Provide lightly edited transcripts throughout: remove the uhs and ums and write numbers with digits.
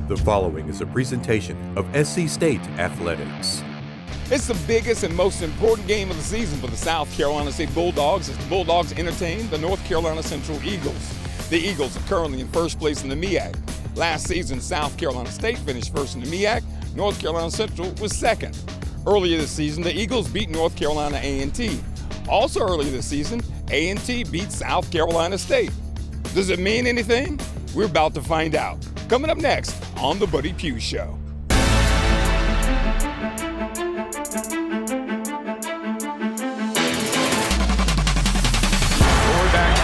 The following is a presentation of SC State Athletics. It's the biggest and most important game of the season for the South Carolina State Bulldogs as the Bulldogs entertain the North Carolina Central Eagles. The Eagles are currently in first place in the MEAC. Last season, South Carolina State finished first in the MEAC. North Carolina Central was second. Earlier this season, the Eagles beat North Carolina A&T. Also earlier this season, A&T beat South Carolina State. Does it mean anything? We're about to find out. Coming up next on The Buddy Pough Show. Quarterback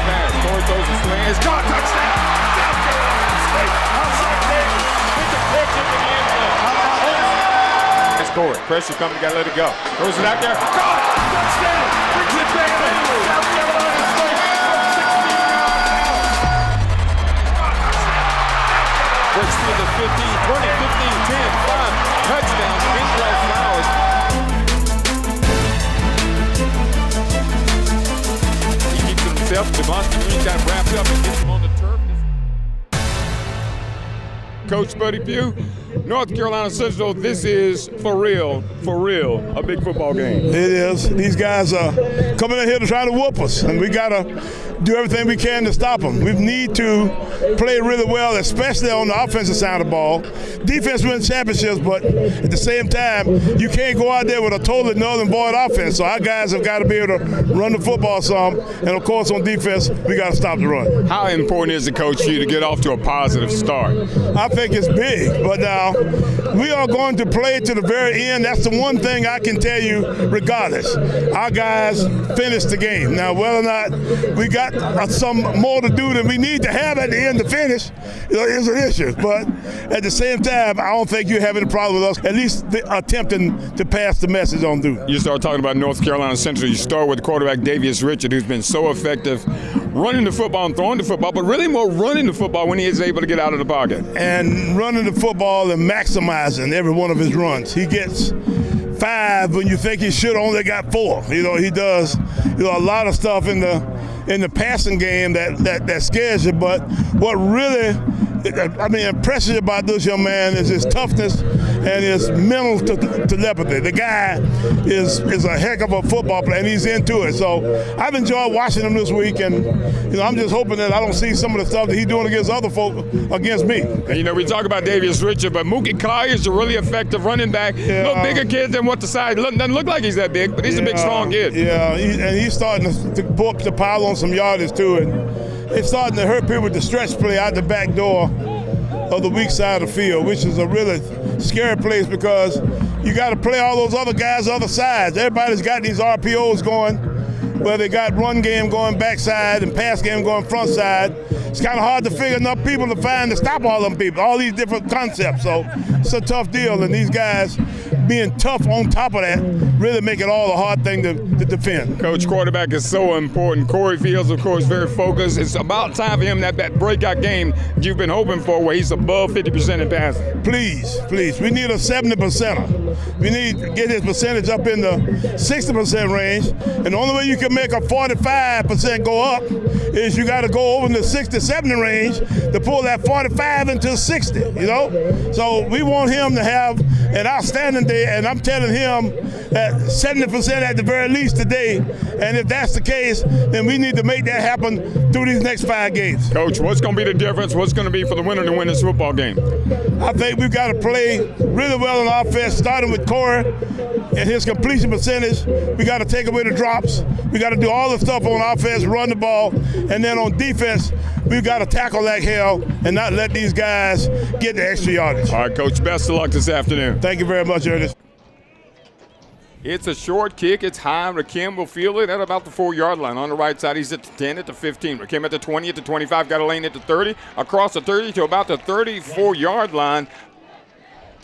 pass. Corey throws a slant. It's caught. Touchdown! South Carolina State. Outside there. It's a pitch in the end zone. That's Corey. Pressure coming. Got to let it go. Throws it out there. Caught! Touchdown! Brings it back in. South Carolina State. 16 yards. Breaks through the 15, 20, 15, 10, 5, touchdowns, Kendrell Flowers. He keeps it himself, Devontae Green got wrapped up and gets him on the turf. Coach Buddy Pough, North Carolina Central, this is for real, a big football game. It is. These guys are coming in here to try to whoop us, and we got to do everything we can to stop them. We need to play really well, especially on the offensive side of the ball. Defense wins championships, but at the same time, you can't go out there with a totally null and void offense. So our guys have got to be able to run the football some, and of course on defense, we got to stop the run. How important is it, Coach, for you to get off to a positive start? I think it's big, but now we are going to play to the very end. That's the one thing I can tell you regardless. Our guys finished the game. Now, whether or not we got some more to do than we need to have at the end to finish is an issue. But at the same time, I don't think you're having a problem with us, at least attempting to pass the message on through. You start talking about North Carolina Central. You start with quarterback Davius Richard, who's been so effective running the football and throwing the football, but really more running the football when he is able to get out of the pocket. And running the football and maximizing every one of his runs. He gets 5 when you think he should have only got 4. He does a lot of stuff in the passing game that scares you. But what really impresses you about this young man is his toughness and his mental telepathy. The guy is a heck of a football player, and he's into it. So I've enjoyed watching him this week, and I'm just hoping that I don't see some of the stuff that he's doing against other folk against me. And, we talk about Davius Richard, but Mookie Collier is a really effective running back. Yeah. A little bigger kid than what the side doesn't look like he's that big, but he's a big, strong kid. Yeah, and he's starting to pull up the pile on some yardage too, and it's starting to hurt people with the stretch play out the back door of the weak side of the field, which is a really scary place because you got to play all those other guys other sides. Everybody's got these RPOs going where they got run game going backside and pass game going front side. It's kind of hard to figure enough people to find to stop all them people, all these different concepts. So it's a tough deal, and these guys being tough on top of that really make it all a hard thing to defend. Coach, quarterback is so important. Corey Fields, of course, very focused. It's about time for him that breakout game you've been hoping for where he's above 50% in passing. Please. We need a 70%. We need to get his percentage up in the 60% range. And the only way you can make a 45% go up is you got to go over in the 60-70 range to pull that 45 into 60, So we want him to have an outstanding day, and I'm telling him that 70% at the very least today. And if that's the case, then we need to make that happen through these next 5 games. Coach, what's going to be the difference? What's going to be for the winner to win this football game? I think we've got to play really well on offense, starting with Corey and his completion percentage. We got to take away the drops. We got to do all the stuff on offense, run the ball, and then on defense, we've got to tackle like hell and not let these guys get the extra yardage. All right, Coach, best of luck this afternoon. Thank you very much, Ernest. It's a short kick. It's high. Rakim will field it at about the 4-yard line. On the right side, he's at the 10, at the 15. Rakim at the 20, at the 25. Got a lane at the 30. Across the 30 to about the 34-yard line.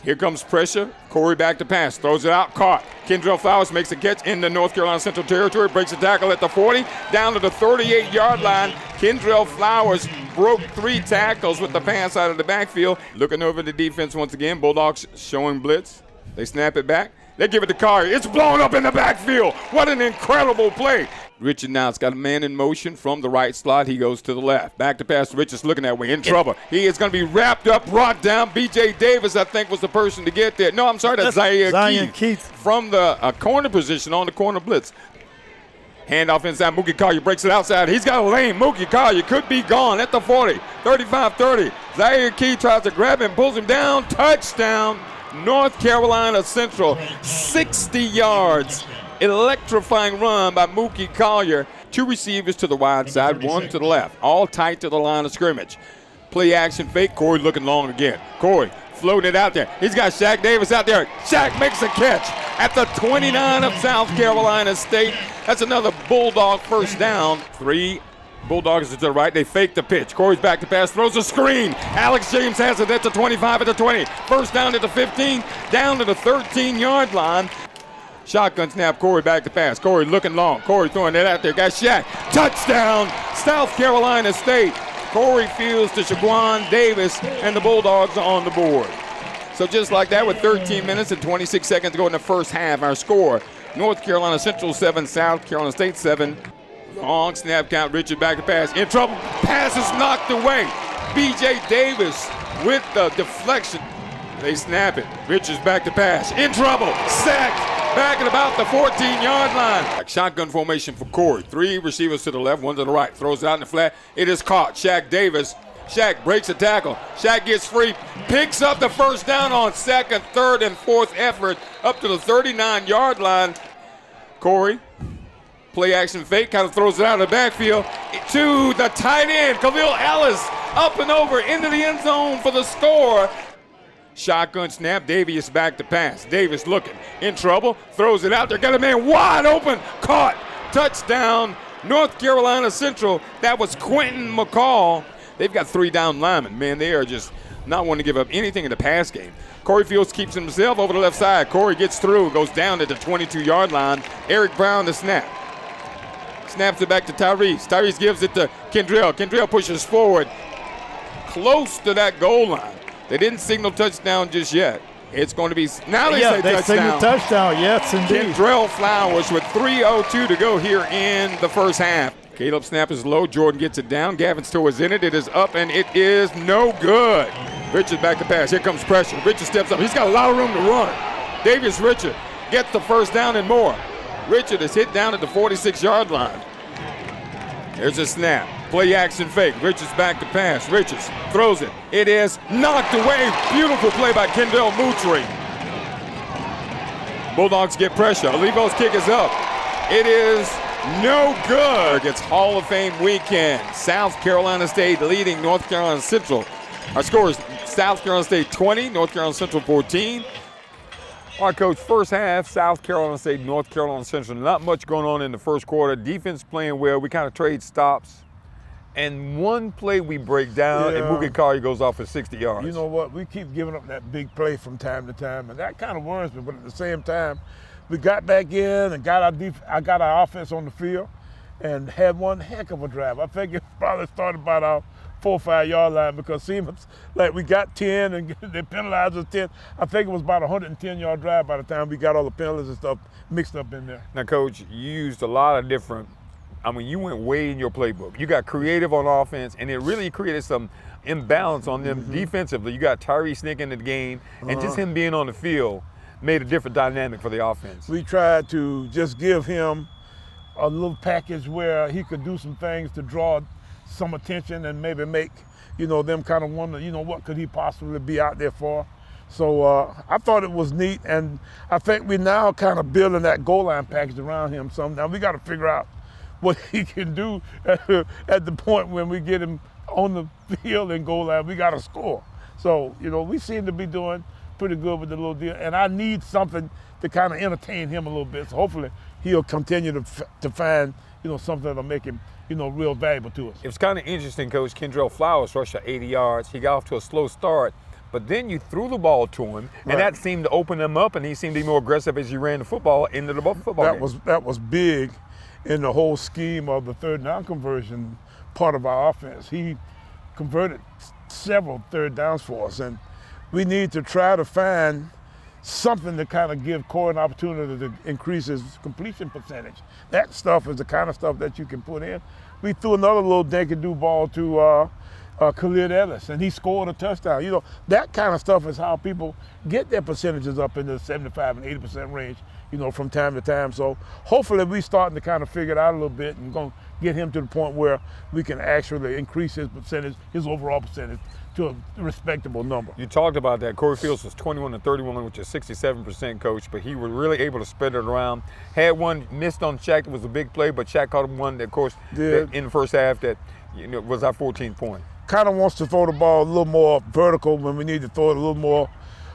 Here comes pressure. Corey back to pass. Throws it out. Caught. Kendrell Flowers makes a catch in the North Carolina Central territory. Breaks a tackle at the 40. Down to the 38-yard line. Kendrell Flowers broke 3 tackles with the pass out of the backfield. Looking over the defense once again. Bulldogs showing blitz. They snap it back. They give it to Collier. It's blown up in the backfield. What an incredible play. Richard now has got a man in motion from the right slot. He goes to the left. Back to pass. Richard's looking that way. In trouble. He is going to be wrapped up, brought down. B.J. Davis, I think, was the person to get there. No, I'm sorry. That's Zaire Keith from the corner position on the corner blitz. Handoff inside. Mookie Collier breaks it outside. He's got a lane. Mookie Collier could be gone at the 40. 35-30. Zaire Keith tries to grab him, pulls him down. Touchdown, North Carolina Central. 60 yards. Electrifying run by Mookie Collier. 2 receivers to the wide side, 1 to the left. All tight to the line of scrimmage. Play action fake. Corey looking long again. Corey floating it out there. He's got Shaq Davis out there. Shaq makes a catch at the 29 of South Carolina State. That's another Bulldog first down. 3 Bulldogs to the right. They fake the pitch. Corey's back to pass. Throws a screen. Alex James has it at the 25 at the 20. First down at the 15. Down to the 13-yard line. Shotgun snap, Corey back to pass. Corey looking long. Corey throwing it out there. Got Shaq. Touchdown, South Carolina State. Corey Fields to Shaquan Davis, and the Bulldogs are on the board. So just like that, with 13 minutes and 26 seconds to go in the first half, our score, North Carolina Central 7, South Carolina State 7. Long snap count, Richard back to pass. In trouble, pass is knocked away. B.J. Davis with the deflection. They snap it. Richards back to pass. In trouble, sack. Back at about the 14-yard line. Shotgun formation for Corey. 3 receivers to the left, 1 to the right. Throws it out in the flat. It is caught. Shaq Davis. Shaq breaks a tackle. Shaq gets free. Picks up the first down on second, third, and fourth effort up to the 39-yard line. Corey, play action fake, kind of throws it out of the backfield to the tight end. Khalil Ellis up and over into the end zone for the score. Shotgun snap, Davis back to pass. Davis looking, in trouble, throws it out there, got a man wide open, caught, touchdown, North Carolina Central. That was Quentin McCall. They've got 3 down linemen. Man, they are just not wanting to give up anything in the pass game. Corey Fields keeps himself over the left side. Corey gets through, goes down at the 22-yard line. Eric Brown the snap. Snaps it back to Tyrese. Tyrese gives it to Kendrell. Kendrell pushes forward, close to that goal line. They didn't signal touchdown just yet. It's going to be, now they say touchdown. Signal touchdown, yes indeed. Kendrell Flowers with 3:02 to go here in the first half. Caleb snap is low. Jordan gets it down. Gavin's toe is in it. It is up, and it is no good. Richard back to pass. Here comes pressure. Richard steps up. He's got a lot of room to run. Davis Richard gets the first down and more. Richard is hit down at the 46-yard line. There's a snap. Play action fake. Richards back to pass. Richards throws it. It is knocked away. Beautiful play by Kendall Moutry. Bulldogs get pressure. Olivo's kick is up. It is no good. It's Hall of Fame weekend. South Carolina State leading North Carolina Central. Our score is South Carolina State 20, North Carolina Central 14. All right, Coach, first half, South Carolina State, North Carolina Central. Not much going on in the first quarter. Defense playing well. We kind of trade stops. And one play we break down, and Mookie Collier goes off for 60 yards. You know what? We keep giving up that big play from time to time, and that kind of worries me. But at the same time, we got back in and got our offense on the field and had one heck of a drive. I think it probably started about our 4 or 5 yard line because it seems like we got 10 and they penalized us 10. I think it was about a 110-yard drive by the time we got all the penalties and stuff mixed up in there. Now, Coach, you used a lot of different, you went way in your playbook. You got creative on offense, and it really created some imbalance on them defensively. You got Tyree Snick in the game, and just him being on the field made a different dynamic for the offense. We tried to just give him a little package where he could do some things to draw some attention and maybe make, them kind of wonder, what could he possibly be out there for? So I thought it was neat, and I think we now kind of building that goal line package around him some. Now we got to figure out what he can do at the point when we get him on the field and goal line. We got to score. So, we seem to be doing pretty good with the little deal, and I need something to kind of entertain him a little bit. So hopefully he'll continue to find, something that'll make him, real valuable to us. It's kind of interesting, Coach. Kendrell Flowers rushed for 80 yards. He got off to a slow start, but then you threw the ball to him, and that seemed to open him up, and he seemed to be more aggressive as you ran the football into the football game. That was big in the whole scheme of the third down conversion part of our offense. He converted several third downs for us, and we need to try to find something to kind of give Corey an opportunity to increase his completion percentage. That stuff is the kind of stuff that you can put in. We threw another little dinky-do ball to Khalid Ellis, and he scored a touchdown. You know, that kind of stuff is how people get their percentages up in the 75 and 80% range, you know, from time to time. So hopefully we're starting to kind of figure it out a little bit and going to get him to the point where we can actually increase his percentage, his overall percentage, to a respectable number. You talked about that. Corey Fields was 21-31, which is 67%, Coach, but he was really able to spread it around. Had one missed on Shaq. It was a big play, but Shaq caught one that, of course, that in the first half that, you know, was our 14th point. Kind of wants to throw the ball a little more vertical when we need to throw it a little more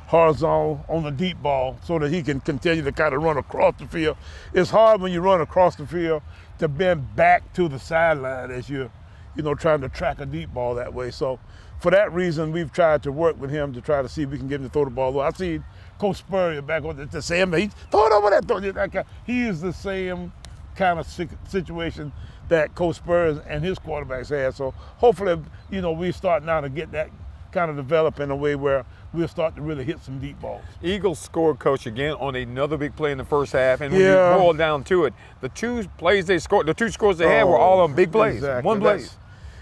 horizontal on the deep ball so that he can continue to kind of run across the field. It's hard when you run across the field to bend back to the sideline as you're, you know, trying to track a deep ball that way. So for that reason, we've tried to work with him to try to see if we can get him to throw the ball. I see Coach Spurrier back on the same, he throw it over there, throw it that kind. He is the same kind of situation that Coach Spurrier and his quarterbacks had. So hopefully, you know, we start now to get that kind of develop in a way where we'll start to really hit some deep balls. Eagles scored, Coach, again on another big play in the first half, and when you boil down to it, the two plays they scored, the two scores they had were all on big plays, exactly. One play.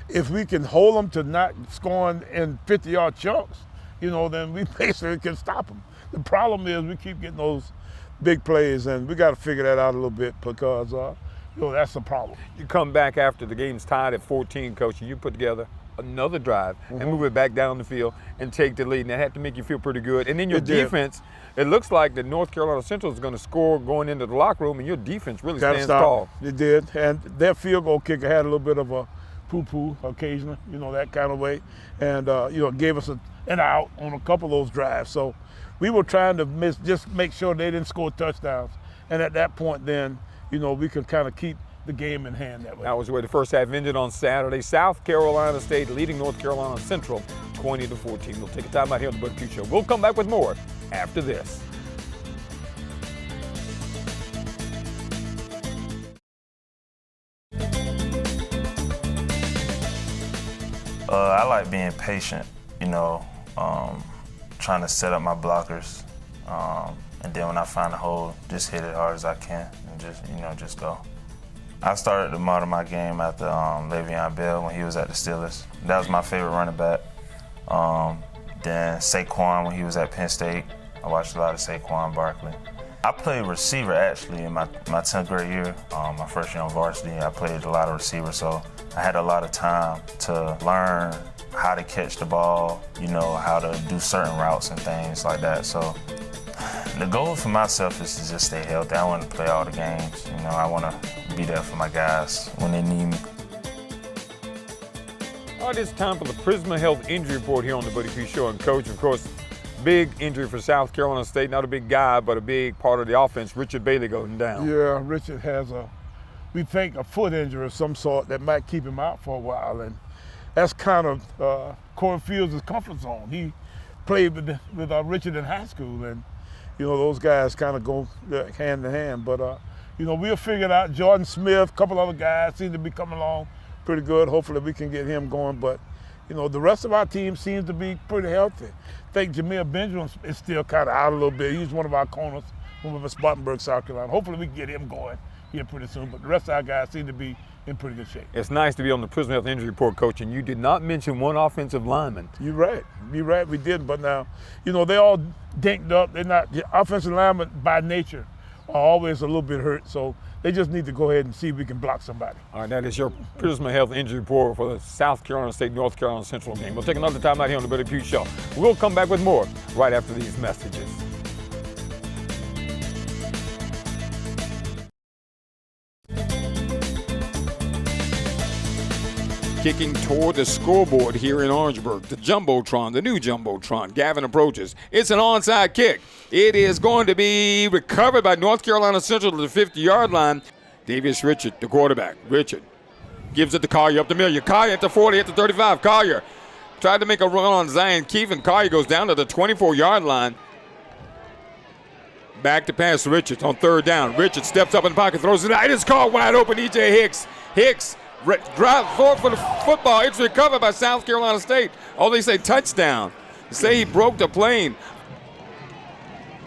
If we can hold them to not scoring in 50-yard chunks, you know, then we basically can stop them. The problem is we keep getting those big plays, and we got to figure that out a little bit because, you know, that's the problem. You come back after the game's tied at 14, Coach, and you put together another drive and move it back down the field and take the lead, and that had to make you feel pretty good. And then your defense, it looks like that North Carolina Central is going to score going into the locker room, and your defense really stands tall. It did, and their field goal kicker had a little bit of a poo-poo occasionally, you know, that kind of way, and you know, gave us an out on a couple of those drives. So we were trying to just make sure they didn't score touchdowns, and at that point then, you know, we could kind of keep the game in hand that way. That was the way the first half ended on Saturday. South Carolina State leading North Carolina Central 20-14. We'll take a time out here on the Bud Pugh Show. We'll come back with more after this. I like being patient, you know, trying to set up my blockers, and then when I find a hole, just hit it hard as I can and just, you know, just go. I started to model my game after Le'Veon Bell when he was at the Steelers. That was my favorite running back. Then Saquon when he was at Penn State. I watched a lot of Saquon Barkley. I played receiver actually in my 10th grade year, my first year on varsity. I played a lot of receiver, so I had a lot of time to learn how to catch the ball, you know, how to do certain routes and things like that. So the goal for myself is to just stay healthy. I want to play all the games. You know, I want to be there for my guys when they need me. All right, it's time for the Prisma Health Injury Report here on the Buddy P Show. And Coach, of course, big injury for South Carolina State. Not a big guy, but a big part of the offense. Richard Bailey going down. Yeah, Richard has we think a foot injury of some sort that might keep him out for a while. And that's kind of Corey Fields' comfort zone. He played with Richard in high school, and you know, those guys kind of go hand in hand. But, you know, we'll figure it out. Jordan Smith, a couple other guys seem to be coming along pretty good. Hopefully we can get him going. But, you know, the rest of our team seems to be pretty healthy. I think Jameer Benjamin is still kind of out a little bit. He's one of our corners from Spartanburg, South Carolina. Hopefully we can get him going here pretty soon. But the rest of our guys seem to be in pretty good shape. It's nice to be on the Prisma Health Injury Report, Coach, and you did not mention one offensive lineman. You're right. We did. But now, you know, they all dinked up. They're not, the offensive linemen by nature are always a little bit hurt. So they just need to go ahead and see if we can block somebody. All right, that is your Prisma Health Injury Report for the South Carolina State North Carolina Central game. We'll take another time out here on the Buddy Pugh Show. We'll come back with more right after these messages. Kicking toward the scoreboard here in Orangeburg. The Jumbotron, the new Jumbotron. Gavin approaches. It's an onside kick. It is going to be recovered by North Carolina Central to the 50-yard line. Davis Richard, the quarterback. Richard gives it to Collier up the middle. Collier at the 40, at the 35. Collier tried to make a run on Zion Keefe, and Collier goes down to the 24-yard line. Back to pass Richards on third down. Richards steps up in the pocket, throws it out. It is caught wide open. E.J. Hicks drive forward for the football. It's recovered by South Carolina State. Oh, they say touchdown. They say he broke the plane.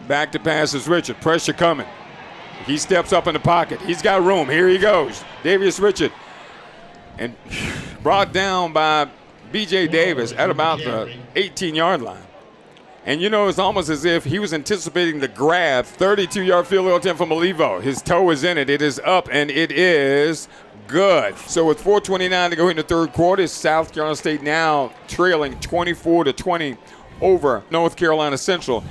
Back to pass is Richard. Pressure coming. He steps up in the pocket. He's got room. Here he goes. Davius Richard. And brought down by B.J. Davis at about the 18-yard line. And you know, it's almost as if he was anticipating the grab. 32-yard field goal attempt from Olivo. His toe is in it. It is up, and it is good. So with 4:29 to go in the third quarter, South Carolina State now trailing 24-20 over North Carolina Central.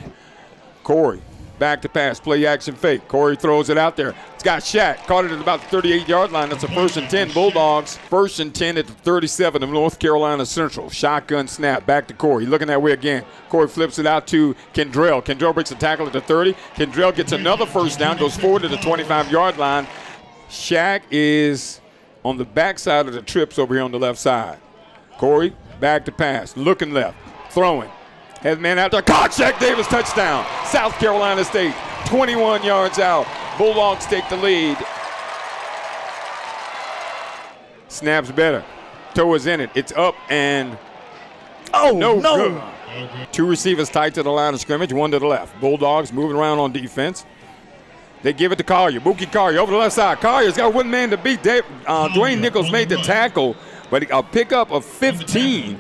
Corey, back to pass, play action fake. Corey throws it out there. It's got Shaq. Caught it at about the 38-yard line. That's a 1st and 10. Bulldogs, 1st and 10 at the 37 of North Carolina Central. Shotgun snap, back to Corey. Looking that way again. Corey flips it out to Kendrell. Kendrell breaks the tackle at the 30. Kendrell gets another first down, goes forward to the 25-yard line. Shaq is on the backside of the trips over here on the left side. Corey, back to pass, looking left, throwing. Has man out there, caught Shaq Davis, touchdown. South Carolina State, 21 yards out. Bulldogs take the lead. Snaps better. Toe is in it. It's up and no good. Two receivers tight to the line of scrimmage, one to the left. Bulldogs moving around on defense. They give it to Collier. Buki Collier over the left side. Collier's got one man to beat. Dwayne Nichols made the tackle, but a pickup of 15.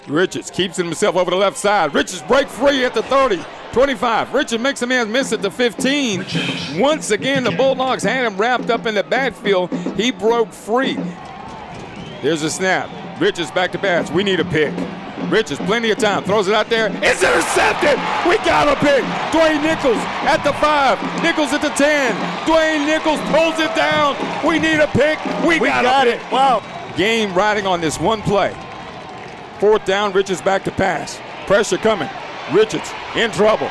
Richards keeps it himself over the left side. Richards break free at the 30, 25. Richards makes a man miss at the 15. Once again, the Bulldogs had him wrapped up in the backfield. He broke free. There's a snap. Richards back to pass. We need a pick. Richards, plenty of time, throws it out there. It's intercepted. We got a pick. Dwayne Nichols at the 5. Nichols at the 10. Dwayne Nichols pulls it down. We need a pick. We got a pick. Wow. Game riding on this one play. 4th down, Richards back to pass. Pressure coming. Richards in trouble.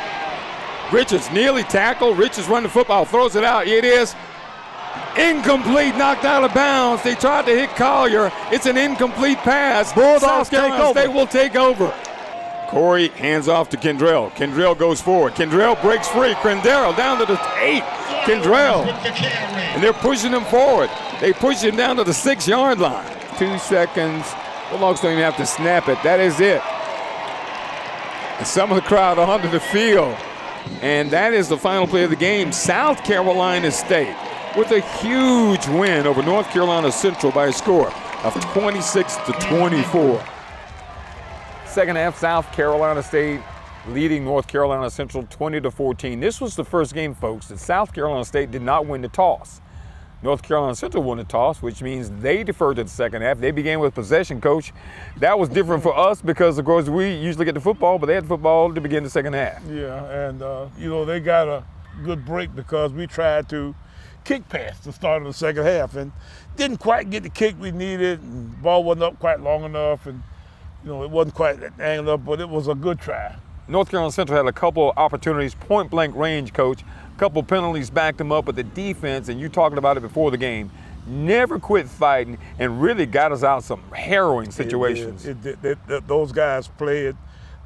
Richards nearly tackled. Richards running the football, throws it out. It is incomplete, knocked out of bounds. They tried to hit Collier. It's an incomplete pass. Bulldogs South Carolina take over. State will take over. Corey hands off to Kendrell. Kendrell goes forward. Kendrell breaks free. Kendrell down to the 8. Kendrell. And they're pushing him forward. They push him down to the 6-yard line. 2 seconds. Bulldogs don't even have to snap it. That is it. And some of the crowd are under the field. And that is the final play of the game. South Carolina State with a huge win over North Carolina Central by a score of 26-24. Second half, South Carolina State leading North Carolina Central 20-14. This was the first game, folks, that South Carolina State did not win the toss. North Carolina Central won the toss, which means they deferred to the second half. They began with possession, Coach. That was different for us because, of course, we usually get the football, but they had the football to begin the second half. Yeah, and, they got a good break because we tried to kick past the start of the second half and didn't quite get the kick we needed. And the ball wasn't up quite long enough, and, it wasn't quite angled up, but it was a good try. North Carolina Central had a couple opportunities, point-blank range, Coach. Couple penalties backed them up, but the defense, and you talked about it before the game, never quit fighting and really got us out some harrowing situations. Those guys played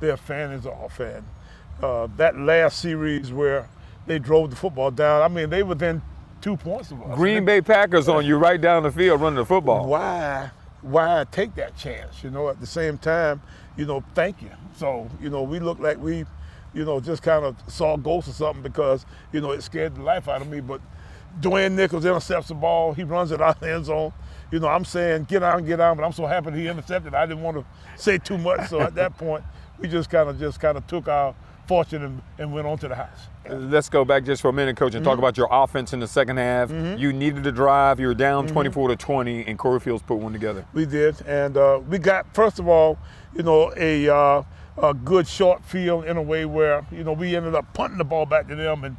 their fannies off, and that last series where they drove the football down, I mean, they were within 2 points of us. Green Bay Packers on you right down the field running the football. Why take that chance? At the same time, thank you. So, we look like we just kind of saw ghosts or something because, it scared the life out of me. But Dwayne Nichols intercepts the ball. He runs it out of the end zone. I'm saying get out, but I'm so happy he intercepted. I didn't want to say too much. So at that point, we just kind of took our fortune and went on to the house. Let's go back just for a minute, Coach, and talk about your offense in the second half. You needed a drive. You were down 24-20, and Corey Fields put one together. We did, and we got, first of all, a good short field in a way where, we ended up punting the ball back to them. And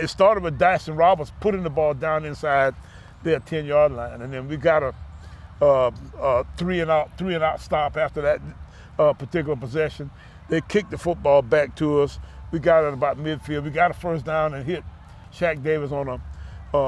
it started with Dyson Roberts putting the ball down inside their 10-yard line. And then we got a three and out stop after that particular possession. They kicked the football back to us. We got it about midfield. We got a first down and hit Shaq Davis on a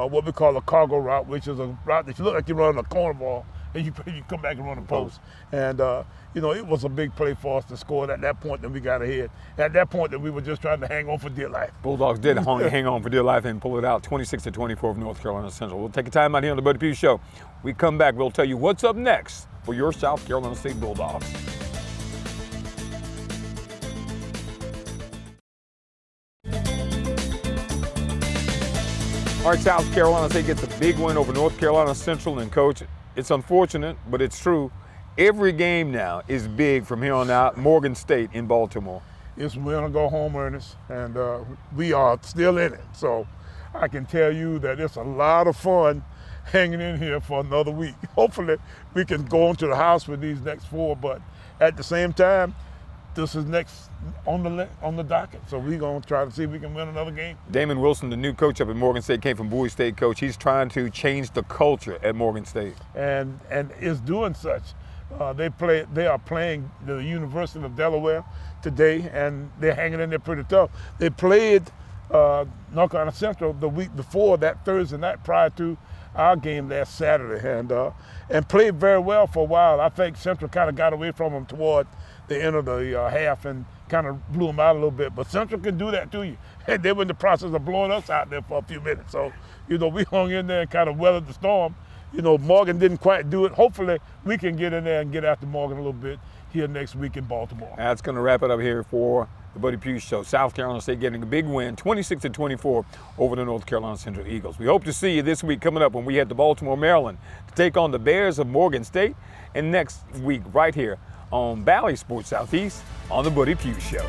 what we call a cargo route, which is a route that you look like you're running a corner ball, and you come back and run a post. And it was a big play for us to score at that point. Then we got ahead. At that point, that we were just trying to hang on for dear life. Bulldogs did hang on for dear life and pull it out, 26-24 of North Carolina Central. We'll take a time out here on the Buddy Pugh Show. We come back, we'll tell you what's up next for your South Carolina State Bulldogs. All right, South Carolina State gets a big win over North Carolina Central, and Coach, it's unfortunate, but it's true. Every game now is big from here on out. Morgan State in Baltimore. It's win or go home, Ernest, and we are still in it. So I can tell you that it's a lot of fun hanging in here for another week. Hopefully we can go into the house with these next 4, but at the same time, this is next on the docket. So we're going to try to see if we can win another game. Damon Wilson, the new coach up at Morgan State, came from Bowie State, Coach. He's trying to change the culture at Morgan State. And is doing such. They are playing the University of Delaware today, and they're hanging in there pretty tough. They played North Carolina Central the week before, that Thursday night prior to our game last Saturday, and played very well for a while. I think Central kind of got away from them toward the end of the half and kind of blew them out a little bit. But Central can do that to you. And they were in the process of blowing us out there for a few minutes. So, we hung in there and kind of weathered the storm. Morgan didn't quite do it. Hopefully we can get in there and get after Morgan a little bit here next week in Baltimore. That's going to wrap it up here for the Buddy Pough Show. South Carolina State getting a big win, 26-24 over the North Carolina Central Eagles. We hope to see you this week coming up when we head to Baltimore, Maryland to take on the Bears of Morgan State, and next week right here on Valley Sports Southeast on the Buddy Pough Show.